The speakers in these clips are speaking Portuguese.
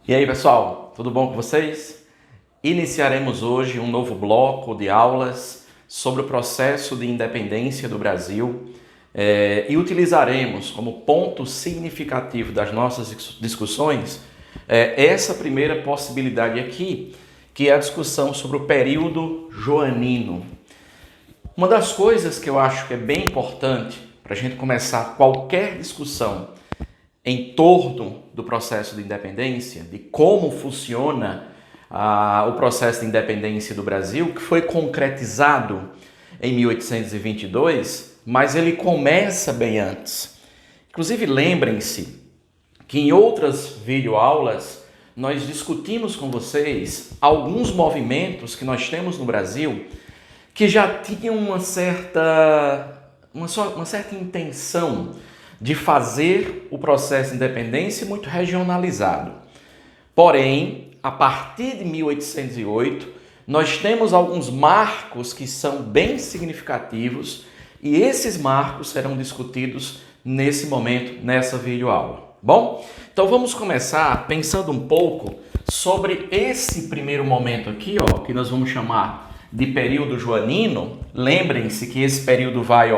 E aí, pessoal, tudo bom com vocês? Iniciaremos hoje um novo bloco de aulas sobre o processo de independência do Brasil e utilizaremos como ponto significativo das nossas discussões essa primeira possibilidade aqui, que é a discussão sobre o período joanino. Uma das coisas que eu acho que é bem importante para a gente começar qualquer discussão em torno do processo de independência, de como funciona o processo de independência do Brasil, que foi concretizado em 1822, mas ele começa bem antes. Inclusive, lembrem-se que em outras videoaulas nós discutimos com vocês alguns movimentos que nós temos no Brasil que já tinham uma certa intenção de fazer o processo de independência muito regionalizado. Porém, a partir de 1808, nós temos alguns marcos que são bem significativos e esses marcos serão discutidos nesse momento, nessa videoaula. Bom, então vamos começar pensando um pouco sobre esse primeiro momento aqui, que nós vamos chamar de período joanino. Lembrem-se que esse período vai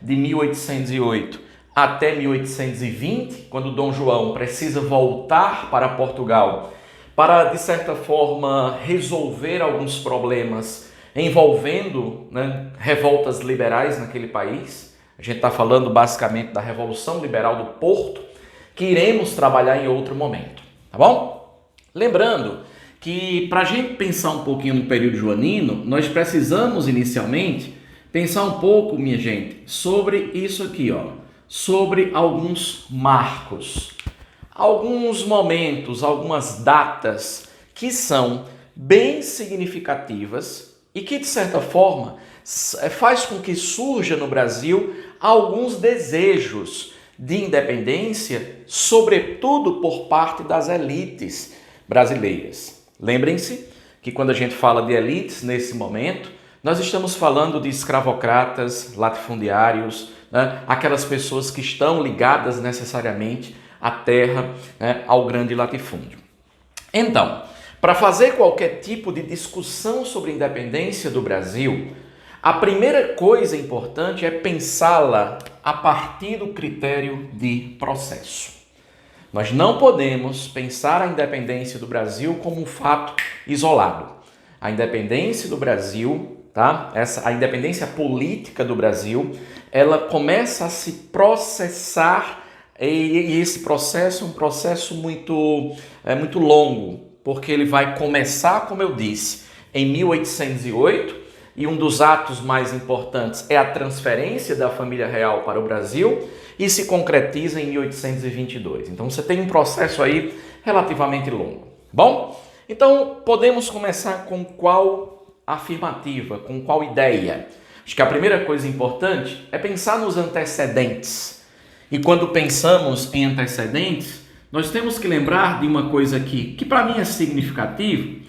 de 1808 até 1820, quando Dom João precisa voltar para Portugal para, de certa forma, resolver alguns problemas envolvendo revoltas liberais naquele país. A gente está falando basicamente da Revolução Liberal do Porto, que iremos trabalhar em outro momento, tá bom? Lembrando que para a gente pensar um pouquinho no período joanino, nós precisamos inicialmente pensar um pouco, minha gente, sobre isso aqui, sobre alguns marcos, alguns momentos, algumas datas que são bem significativas e que, de certa forma, faz com que surja no Brasil alguns desejos de independência, sobretudo por parte das elites brasileiras. Lembrem-se que quando a gente fala de elites nesse momento, nós estamos falando de escravocratas, latifundiários, aquelas pessoas que estão ligadas necessariamente à terra, ao grande latifúndio. Então, para fazer qualquer tipo de discussão sobre a independência do Brasil, a primeira coisa importante é pensá-la a partir do critério de processo. Nós não podemos pensar a independência do Brasil como um fato isolado. A independência do Brasil, a independência política do Brasil, ela começa a se processar e esse processo é um processo muito longo, porque ele vai começar, como eu disse, em 1808, e um dos atos mais importantes é a transferência da família real para o Brasil e se concretiza em 1822. Então você tem um processo aí relativamente longo. Bom, então podemos começar com qual afirmativa, com qual ideia? Acho que a primeira coisa importante é pensar nos antecedentes. E quando pensamos em antecedentes, nós temos que lembrar de uma coisa aqui, que para mim é significativo.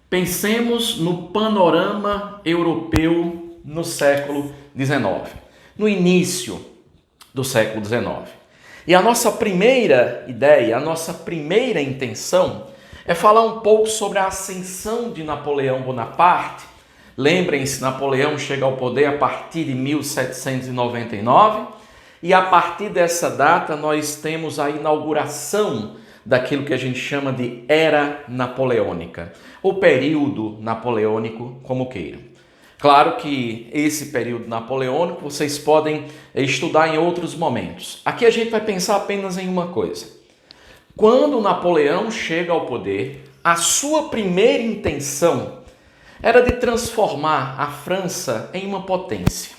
Pensemos no panorama europeu no século XIX, no início do século XIX. E a nossa primeira ideia, a nossa primeira intenção é falar um pouco sobre a ascensão de Napoleão Bonaparte. Lembrem-se, Napoleão chega ao poder a partir de 1799 e a partir dessa data nós temos a inauguração daquilo que a gente chama de Era Napoleônica, ou período napoleônico, como queiram. Claro que esse período napoleônico vocês podem estudar em outros momentos. Aqui a gente vai pensar apenas em uma coisa. Quando Napoleão chega ao poder, a sua primeira intenção era de transformar a França em uma potência.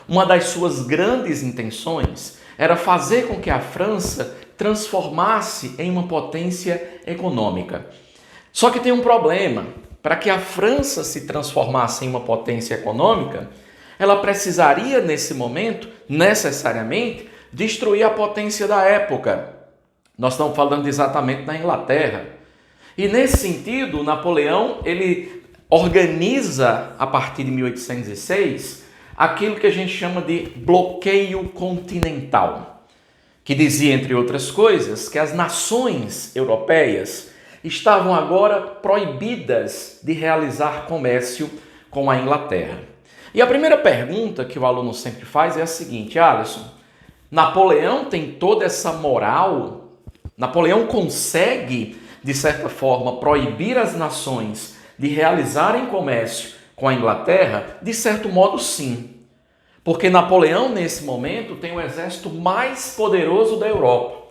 Uma das suas grandes intenções era fazer com que a França transformasse em uma potência econômica. Só que tem um problema. Para que a França se transformasse em uma potência econômica, ela precisaria, nesse momento, necessariamente, destruir a potência da época. Nós estamos falando exatamente da Inglaterra. E, nesse sentido, Napoleão ele organiza, a partir de 1806, aquilo que a gente chama de bloqueio continental, que dizia, entre outras coisas, que as nações europeias estavam agora proibidas de realizar comércio com a Inglaterra. E a primeira pergunta que o aluno sempre faz é a seguinte: Alisson, Napoleão tem toda essa moral? Napoleão consegue, de certa forma, proibir as nações de realizarem comércio com a Inglaterra? De certo modo, sim. Porque Napoleão, nesse momento, tem o exército mais poderoso da Europa.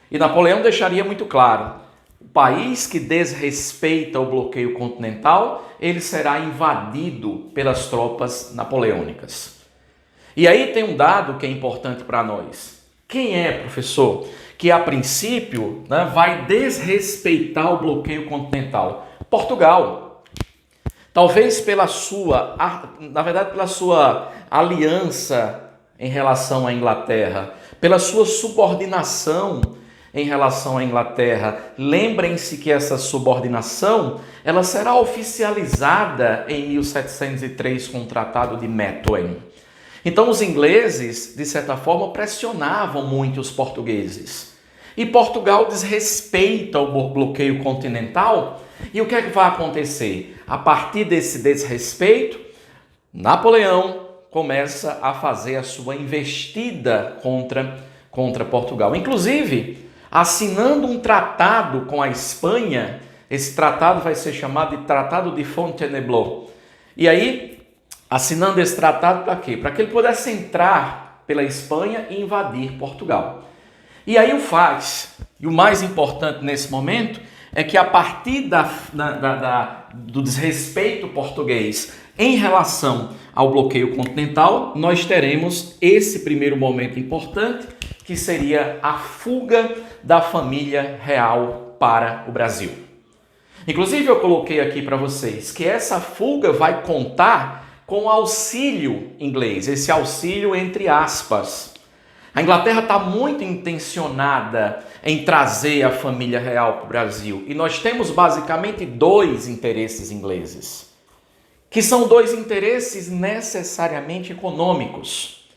E Napoleão deixaria muito claro: o país que desrespeita o bloqueio continental, ele será invadido pelas tropas napoleônicas. E aí tem um dado que é importante para nós. Quem é, professor, que a princípio, vai desrespeitar o bloqueio continental? Portugal. Talvez pela sua aliança em relação à Inglaterra, pela sua subordinação em relação à Inglaterra. Lembrem-se que essa subordinação ela será oficializada em 1703 com o Tratado de Methuen. Então os ingleses, de certa forma, pressionavam muito os portugueses. E Portugal desrespeita o bloqueio continental. E o que é que vai acontecer? A partir desse desrespeito, Napoleão começa a fazer a sua investida contra Portugal. Inclusive, assinando um tratado com a Espanha. Esse tratado vai ser chamado de Tratado de Fontainebleau. E aí, assinando esse tratado para quê? Para que ele pudesse entrar pela Espanha e invadir Portugal. E aí o faz. E o mais importante nesse momento é que a partir do desrespeito português em relação ao bloqueio continental, nós teremos esse primeiro momento importante, que seria a fuga da família real para o Brasil. Inclusive eu coloquei aqui para vocês que essa fuga vai contar com auxílio inglês, esse auxílio entre aspas. A Inglaterra está muito intencionada em trazer a família real para o Brasil. E nós temos basicamente dois interesses ingleses, que são dois interesses necessariamente econômicos.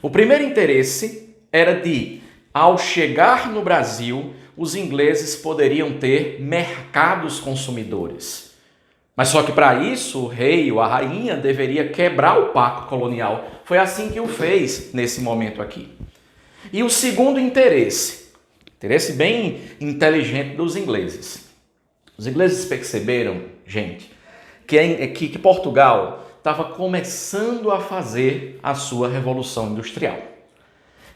O primeiro interesse era de, ao chegar no Brasil, os ingleses poderiam ter mercados consumidores. Mas só que para isso o rei ou a rainha deveria quebrar o pacto colonial. Foi assim que o fez nesse momento aqui. E o segundo interesse bem inteligente dos ingleses. Os ingleses perceberam, gente, que Portugal estava começando a fazer a sua revolução industrial.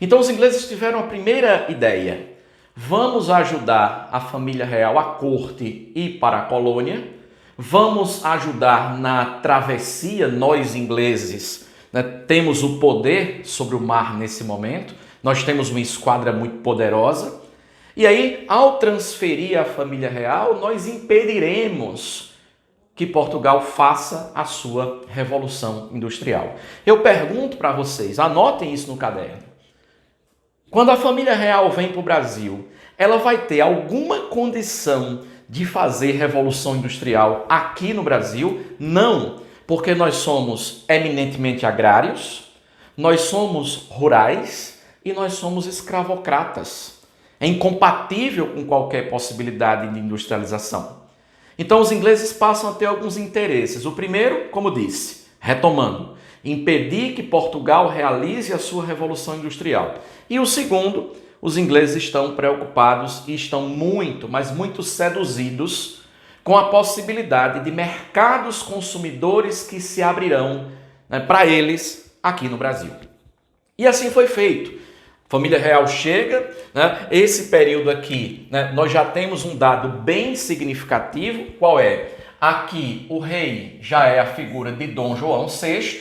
Então os ingleses tiveram a primeira ideia: vamos ajudar a família real, a corte, ir para a colônia, vamos ajudar na travessia. Nós ingleses temos o poder sobre o mar nesse momento, nós temos uma esquadra muito poderosa, e aí, ao transferir a família real, nós impediremos que Portugal faça a sua revolução industrial. Eu pergunto para vocês, anotem isso no caderno. Quando a família real vem para o Brasil, ela vai ter alguma condição de fazer revolução industrial aqui no Brasil? Não, porque nós somos eminentemente agrários, nós somos rurais e nós somos escravocratas. É incompatível com qualquer possibilidade de industrialização. Então os ingleses passam a ter alguns interesses. O primeiro, como disse, retomando, impedir que Portugal realize a sua revolução industrial. E o segundo, os ingleses estão preocupados e estão muito, mas muito seduzidos com a possibilidade de mercados consumidores que se abrirão para eles aqui no Brasil. E assim foi feito. Família real chega, esse período aqui, nós já temos um dado bem significativo. Qual é? Aqui o rei já é a figura de Dom João VI,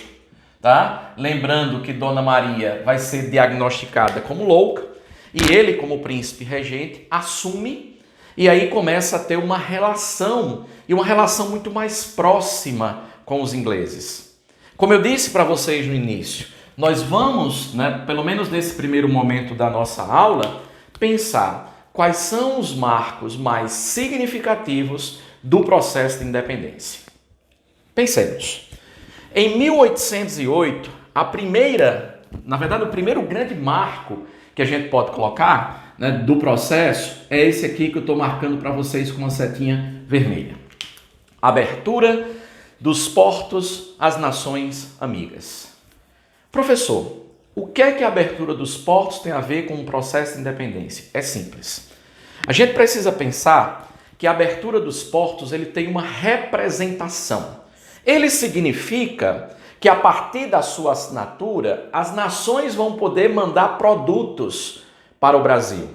tá? Lembrando que Dona Maria vai ser diagnosticada como louca e ele, como príncipe regente, assume e aí começa a ter uma relação, e uma relação muito mais próxima com os ingleses. Como eu disse para vocês no início, nós vamos, pelo menos nesse primeiro momento da nossa aula, pensar quais são os marcos mais significativos do processo de independência. Pensemos. Em 1808, o primeiro grande marco que a gente pode colocar né, do processo é esse aqui que eu estou marcando para vocês com uma setinha vermelha. Abertura dos portos às nações amigas. Professor, o que é que a abertura dos portos tem a ver com o processo de independência? É simples. A gente precisa pensar que a abertura dos portos ele tem uma representação. Ele significa que a partir da sua assinatura, as nações vão poder mandar produtos para o Brasil.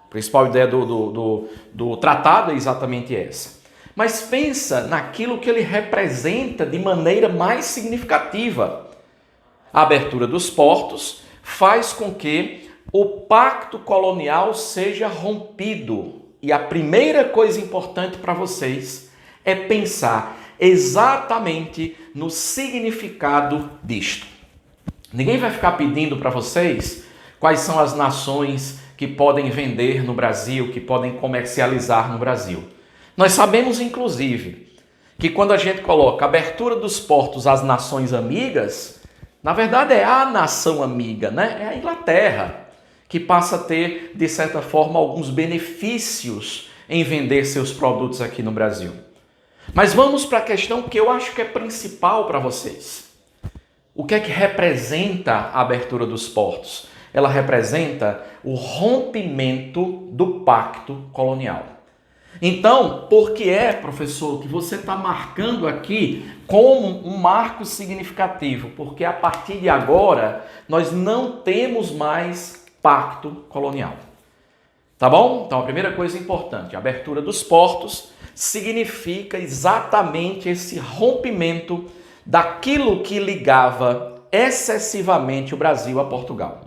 A principal ideia do tratado é exatamente essa. Mas pensa naquilo que ele representa de maneira mais significativa. A abertura dos portos faz com que o pacto colonial seja rompido. E a primeira coisa importante para vocês é pensar exatamente no significado disto. Ninguém vai ficar pedindo para vocês quais são as nações que podem vender no Brasil, que podem comercializar no Brasil. Nós sabemos, inclusive, que quando a gente coloca a abertura dos portos às nações amigas, na verdade é a nação amiga, né? É a Inglaterra, que passa a ter, de certa forma, alguns benefícios em vender seus produtos aqui no Brasil. Mas vamos para a questão que eu acho que é principal para vocês. O que é que representa a abertura dos portos? Ela representa o rompimento do pacto colonial. Então, por que é, professor, que você está marcando aqui como um marco significativo? Porque a partir de agora, nós não temos mais pacto colonial. Tá bom? Então, a primeira coisa importante, a abertura dos portos significa exatamente esse rompimento daquilo que ligava excessivamente o Brasil a Portugal.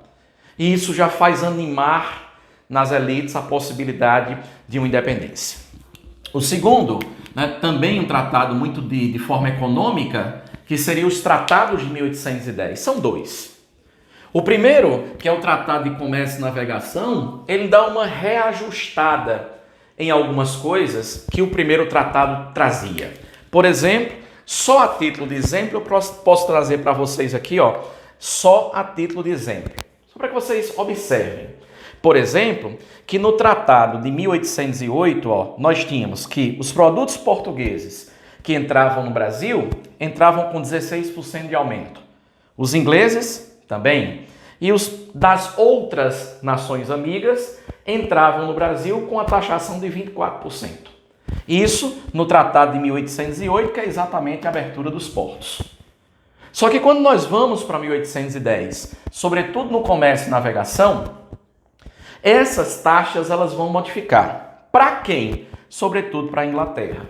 E isso já faz animar nas elites a possibilidade de uma independência. O segundo, também um tratado muito de forma econômica, que seria os tratados de 1810. São dois. O primeiro, que é o Tratado de Comércio e Navegação, ele dá uma reajustada em algumas coisas que o primeiro tratado trazia. Por exemplo, só a título de exemplo, eu posso trazer para vocês aqui, só a título de exemplo, só para que vocês observem. Por exemplo, que no Tratado de 1808, nós tínhamos que os produtos portugueses que entravam no Brasil entravam com 16% de aumento. Os ingleses também. E os das outras nações amigas entravam no Brasil com a taxação de 24%. Isso no Tratado de 1808, que é exatamente a abertura dos portos. Só que quando nós vamos para 1810, sobretudo no comércio e navegação, essas taxas elas vão modificar. Para quem? Sobretudo para a Inglaterra.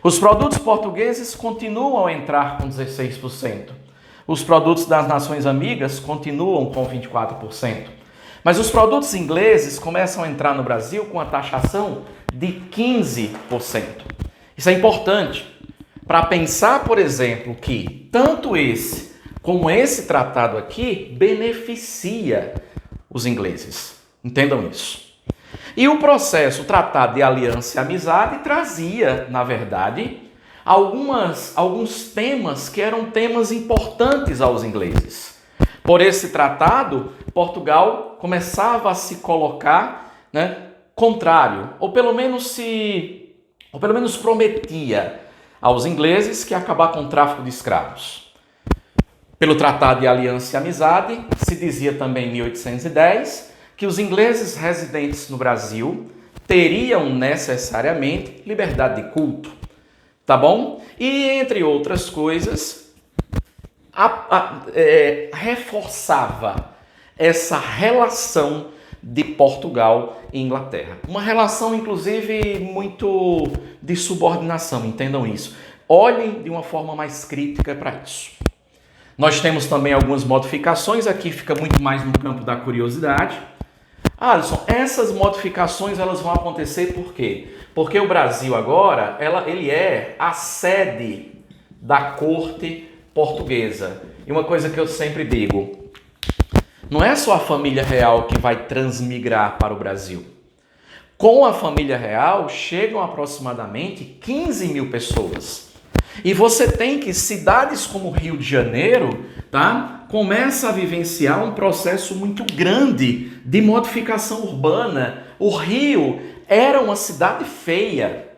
Os produtos portugueses continuam a entrar com 16%. Os produtos das nações amigas continuam com 24%. Mas os produtos ingleses começam a entrar no Brasil com a taxação de 15%. Isso é importante para pensar, por exemplo, que tanto esse como esse tratado aqui beneficia os ingleses. Entendam isso. E o processo, o Tratado de Aliança e Amizade, trazia, na verdade, alguns temas que eram temas importantes aos ingleses. Por esse tratado, Portugal começava a se colocar, contrário, ou pelo menos prometia aos ingleses que ia acabar com o tráfico de escravos. Pelo Tratado de Aliança e Amizade, se dizia também em 1810 que os ingleses residentes no Brasil teriam necessariamente liberdade de culto, tá bom? E, entre outras coisas, reforçava essa relação de Portugal e Inglaterra. Uma relação, inclusive, muito de subordinação, entendam isso. Olhem de uma forma mais crítica para isso. Nós temos também algumas modificações, aqui fica muito mais no campo da curiosidade. Alisson, essas modificações elas vão acontecer por quê? Porque o Brasil agora, ele é a sede da corte portuguesa. E uma coisa que eu sempre digo, não é só a família real que vai transmigrar para o Brasil. Com a família real chegam aproximadamente 15 mil pessoas. E você tem que cidades como Rio de Janeiro, tá? Começa a vivenciar um processo muito grande de modificação urbana. O Rio era uma cidade feia,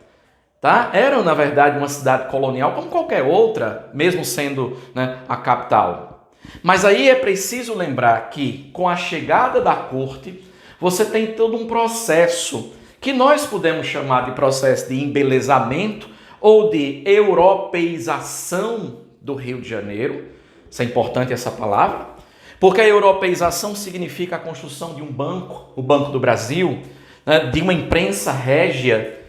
tá? Era, na verdade, uma cidade colonial como qualquer outra, mesmo sendo, né, a capital. Mas aí é preciso lembrar que, com a chegada da corte, você tem todo um processo que nós podemos chamar de processo de embelezamento ou de europeização do Rio de Janeiro. Isso é importante, essa palavra, porque a europeização significa a construção de um banco, o Banco do Brasil, né, de uma imprensa régia,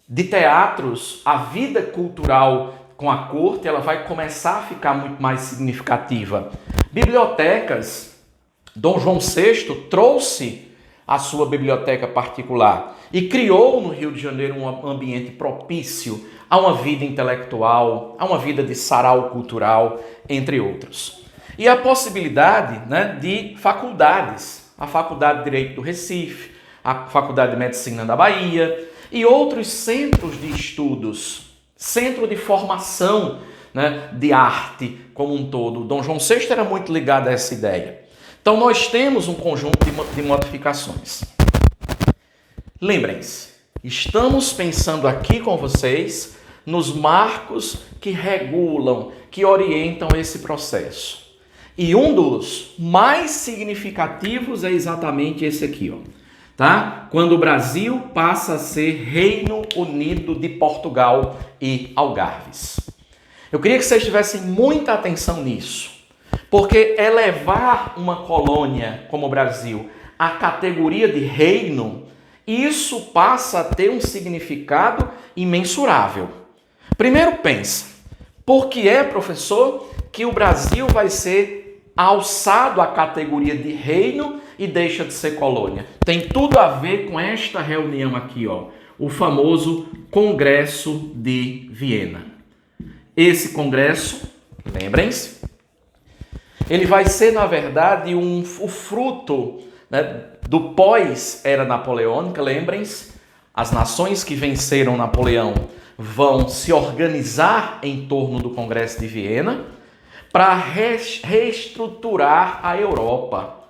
de teatros. A vida cultural com a corte ela vai começar a ficar muito mais significativa. Bibliotecas. Dom João VI trouxe a sua biblioteca particular e criou no Rio de Janeiro um ambiente propício a uma vida intelectual, a uma vida de sarau cultural, entre outros. E a possibilidade, né, de faculdades, a Faculdade de Direito do Recife, a Faculdade de Medicina da Bahia e outros centros de estudos, centro de formação, né, de arte como um todo. Dom João VI era muito ligado a essa ideia. Então nós temos um conjunto de modificações. Lembrem-se, estamos pensando aqui com vocês nos marcos que regulam, que orientam esse processo. E um dos mais significativos é exatamente esse aqui, ó, tá? Quando o Brasil passa a ser Reino Unido de Portugal e Algarves. Eu queria que vocês tivessem muita atenção nisso, porque elevar uma colônia como o Brasil à categoria de reino, isso passa a ter um significado imensurável. Primeiro pensa, por que é, professor, que o Brasil vai ser alçado à categoria de reino e deixa de ser colônia? Tem tudo a ver com esta reunião aqui, ó, o famoso Congresso de Viena. Esse congresso, lembrem-se, ele vai ser, na verdade, o fruto, né, do pós-era napoleônica. Lembrem-se, as nações que venceram Napoleão vão se organizar em torno do Congresso de Viena para reestruturar a Europa.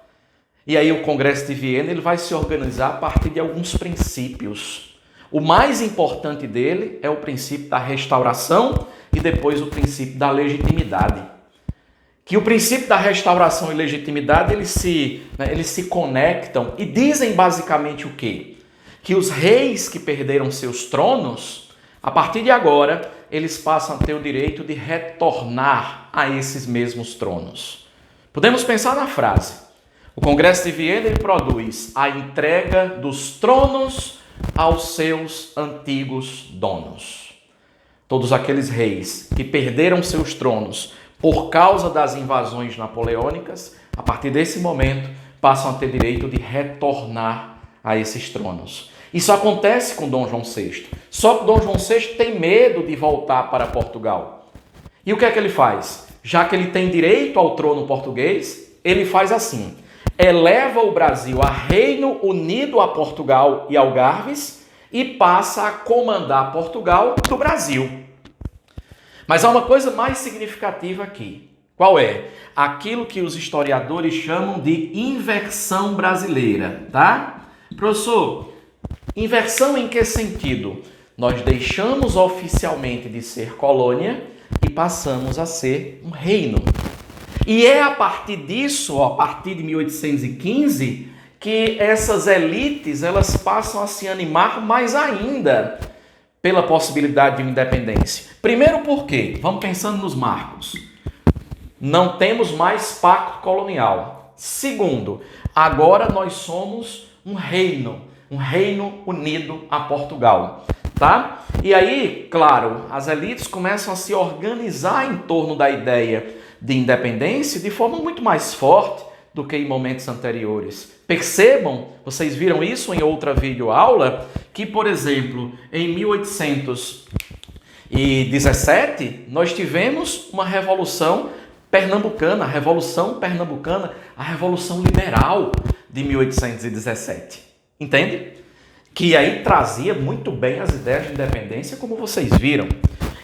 E aí o Congresso de Viena ele vai se organizar a partir de alguns princípios. O mais importante dele é o princípio da restauração e depois o princípio da legitimidade. Que o princípio da restauração e legitimidade eles se conectam e dizem basicamente o quê? Que os reis que perderam seus tronos, a partir de agora, eles passam a ter o direito de retornar a esses mesmos tronos. Podemos pensar na frase. O Congresso de Viena ele produz a entrega dos tronos aos seus antigos donos. Todos aqueles reis que perderam seus tronos por causa das invasões napoleônicas, a partir desse momento, passam a ter direito de retornar a esses tronos. Isso acontece com Dom João VI. Só que Dom João VI tem medo de voltar para Portugal. E o que é que ele faz? Já que ele tem direito ao trono português, ele faz assim. Eleva o Brasil a Reino Unido a Portugal e Algarves e passa a comandar Portugal do Brasil. Mas há uma coisa mais significativa aqui. Qual é? Aquilo que os historiadores chamam de inversão brasileira, tá? Professor, inversão em que sentido? Nós deixamos oficialmente de ser colônia e passamos a ser um reino. E é a partir disso, a partir de 1815, que essas elites elas passam a se animar mais ainda pela possibilidade de uma independência. Primeiro por quê? Vamos pensando nos marcos. Não temos mais pacto colonial. Segundo, agora nós somos um reino unido a Portugal, tá? E aí, claro, as elites começam a se organizar em torno da ideia de independência de forma muito mais forte do que em momentos anteriores. Percebam, vocês viram isso em outra videoaula, que, por exemplo, em 1817, nós tivemos uma revolução pernambucana, a Revolução Pernambucana, a Revolução Liberal de 1817. Entende? Que aí trazia muito bem as ideias de independência, como vocês viram.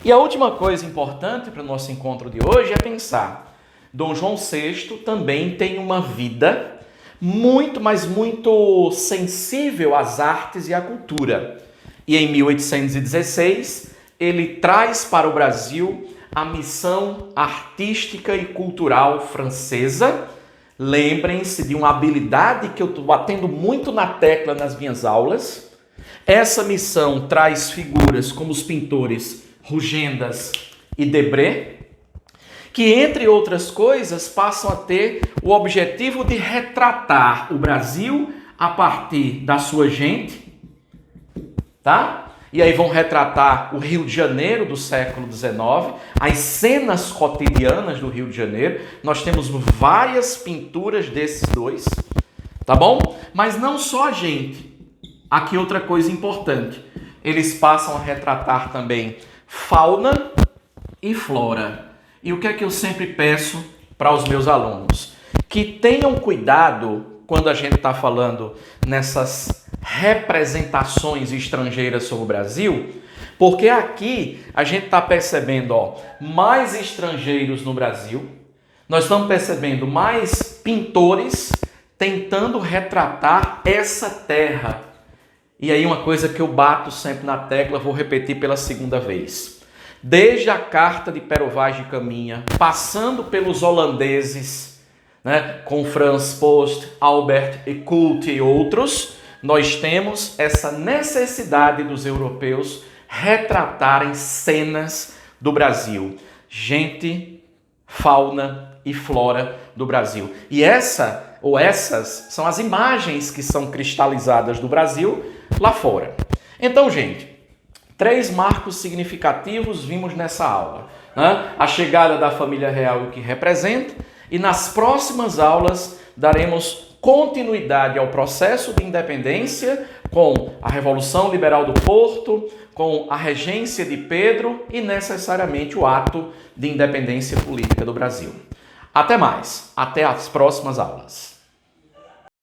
E a última coisa importante para o nosso encontro de hoje é pensar: Dom João VI também tem uma vida muito, mas muito sensível às artes e à cultura. E em 1816, ele traz para o Brasil a missão artística e cultural francesa. Lembrem-se de uma habilidade que eu estou batendo muito na tecla nas minhas aulas. Essa missão traz figuras como os pintores Rugendas e Debré, que, entre outras coisas, passam a ter o objetivo de retratar o Brasil a partir da sua gente, tá? E aí vão retratar o Rio de Janeiro do século XIX, as cenas cotidianas do Rio de Janeiro. Nós temos várias pinturas desses dois, tá bom? Mas não só a gente. Aqui outra coisa importante. Eles passam a retratar também fauna e flora. E o que é que eu sempre peço para os meus alunos? Que tenham cuidado quando a gente está falando nessas representações estrangeiras sobre o Brasil, porque aqui a gente está percebendo mais estrangeiros no Brasil, nós estamos percebendo mais pintores tentando retratar essa terra. E aí uma coisa que eu bato sempre na tecla, vou repetir pela segunda vez. Desde a carta de Pero Vaz de Caminha, passando pelos holandeses, com Frans Post, Albert Eckhout e outros, nós temos essa necessidade dos europeus retratarem cenas do Brasil. Gente, fauna e flora do Brasil. E essas são as imagens que são cristalizadas do Brasil lá fora. Então, gente, 3 marcos significativos vimos nessa aula. A chegada da família real e o que representa. E nas próximas aulas daremos continuidade ao processo de independência com a Revolução Liberal do Porto, com a regência de Pedro e necessariamente o ato de independência política do Brasil. Até mais, até as próximas aulas.